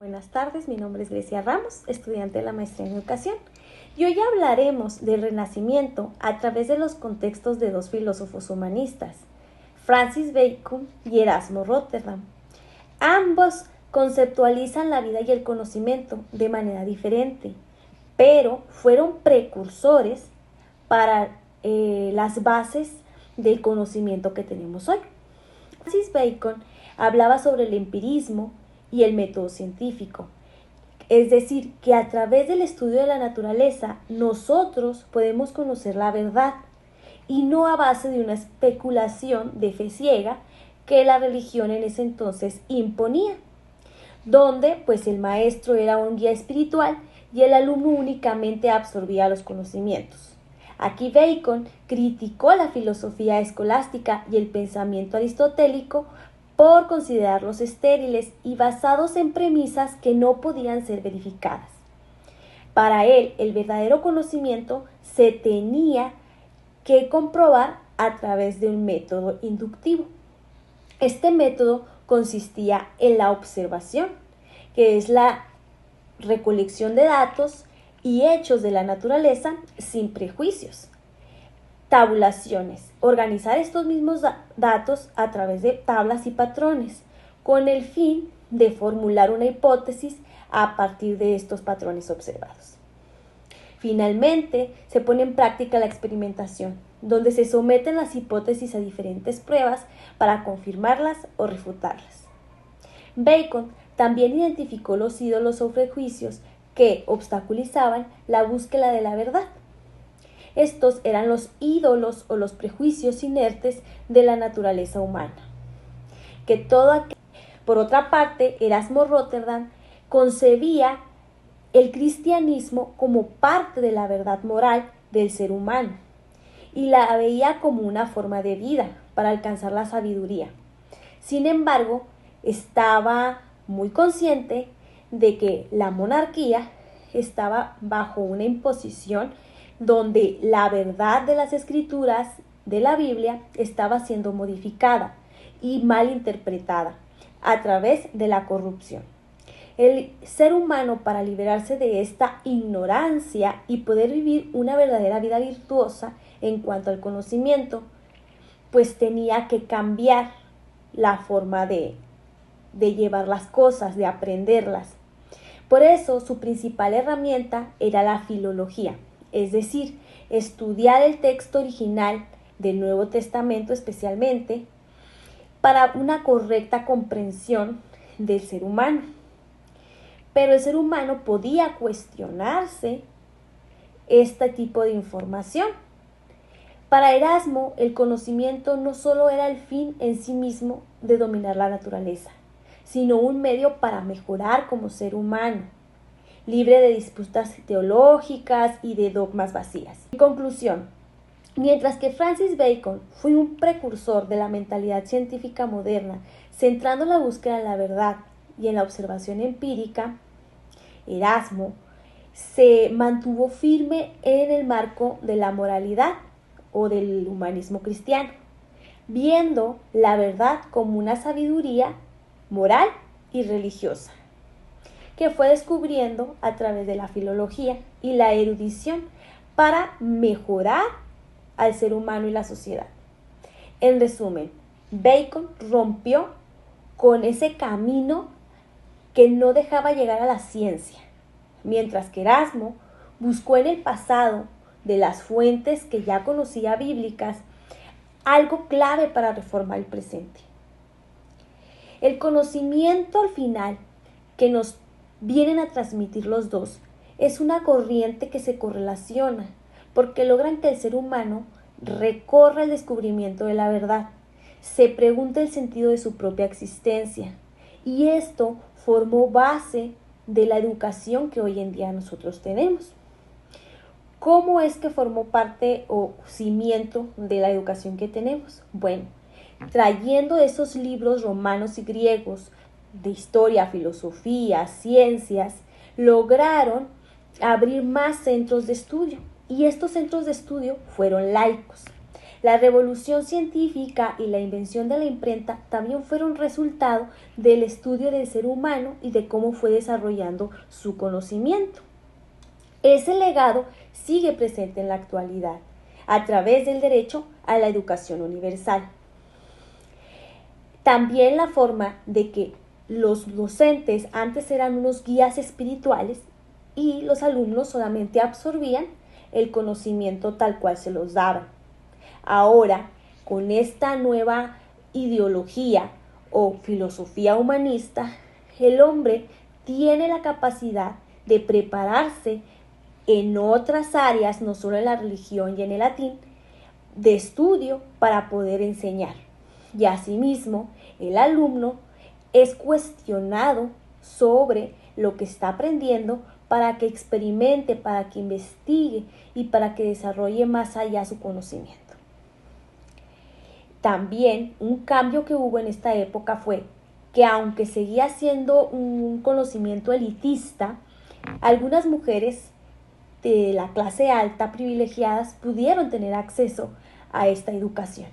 Buenas tardes, mi nombre es Grecia Ramos, estudiante de la maestría en educación, y hoy hablaremos del Renacimiento a través de los contextos de dos filósofos humanistas, Francis Bacon y Erasmo Rotterdam. Ambos conceptualizan la vida y el conocimiento de manera diferente, pero fueron precursores para las bases del conocimiento que tenemos hoy. Francis Bacon hablaba sobre el empirismo y el método científico. Es decir, que a través del estudio de la naturaleza nosotros podemos conocer la verdad y no a base de una especulación de fe ciega que la religión en ese entonces imponía, donde pues el maestro era un guía espiritual y el alumno únicamente absorbía los conocimientos. Aquí Bacon criticó la filosofía escolástica y el pensamiento aristotélico por considerarlos estériles y basados en premisas que no podían ser verificadas. Para él, el verdadero conocimiento se tenía que comprobar a través de un método inductivo. Este método consistía en la observación, que es la recolección de datos y hechos de la naturaleza sin prejuicios. Tabulaciones, organizar estos mismos datos a través de tablas y patrones, con el fin de formular una hipótesis a partir de estos patrones observados. Finalmente, se pone en práctica la experimentación, donde se someten las hipótesis a diferentes pruebas para confirmarlas o refutarlas. Bacon también identificó los ídolos o prejuicios que obstaculizaban la búsqueda de la verdad. Estos eran los ídolos o los prejuicios inertes de la naturaleza humana. Por otra parte, Erasmo Rotterdam concebía el cristianismo como parte de la verdad moral del ser humano y la veía como una forma de vida para alcanzar la sabiduría. Sin embargo, estaba muy consciente de que la monarquía estaba bajo una imposición donde la verdad de las escrituras de la Biblia estaba siendo modificada y mal interpretada a través de la corrupción. El ser humano, para liberarse de esta ignorancia y poder vivir una verdadera vida virtuosa en cuanto al conocimiento, pues tenía que cambiar la forma de llevar las cosas, de aprenderlas. Por eso su principal herramienta era la filología, es decir, estudiar el texto original del Nuevo Testamento especialmente para una correcta comprensión del ser humano. Pero el ser humano podía cuestionarse este tipo de información. Para Erasmo, el conocimiento no solo era el fin en sí mismo de dominar la naturaleza, sino un medio para mejorar como ser humano, libre de disputas teológicas y de dogmas vacías. En conclusión, mientras que Francis Bacon fue un precursor de la mentalidad científica moderna, centrando la búsqueda de la verdad y en la observación empírica, Erasmo se mantuvo firme en el marco de la moralidad o del humanismo cristiano, viendo la verdad como una sabiduría moral y religiosa, que fue descubriendo a través de la filología y la erudición para mejorar al ser humano y la sociedad. En resumen, Bacon rompió con ese camino que no dejaba llegar a la ciencia, mientras que Erasmo buscó en el pasado de las fuentes que ya conocía bíblicas algo clave para reformar el presente. El conocimiento al final que nos vienen a transmitir los dos es una corriente que se correlaciona porque logran que el ser humano recorra el descubrimiento de la verdad, se pregunte el sentido de su propia existencia, y esto formó base de la educación que hoy en día nosotros tenemos. ¿Cómo es que formó parte o cimiento de la educación que tenemos? Bueno, trayendo esos libros romanos y griegos de historia, filosofía, ciencias, lograron abrir más centros de estudio, y estos centros de estudio fueron laicos. La revolución científica y la invención de la imprenta también fueron resultado del estudio del ser humano y de cómo fue desarrollando su conocimiento. Ese legado sigue presente en la actualidad, a través del derecho a la educación universal. También la forma de que los docentes antes eran unos guías espirituales y los alumnos solamente absorbían el conocimiento tal cual se los daban. Ahora, con esta nueva ideología o filosofía humanista, el hombre tiene la capacidad de prepararse en otras áreas, no solo en la religión y en el latín, de estudio para poder enseñar. Y asimismo, el alumno es cuestionado sobre lo que está aprendiendo para que experimente, para que investigue y para que desarrolle más allá su conocimiento. También un cambio que hubo en esta época fue que aunque seguía siendo un conocimiento elitista, algunas mujeres de la clase alta privilegiadas pudieron tener acceso a esta educación.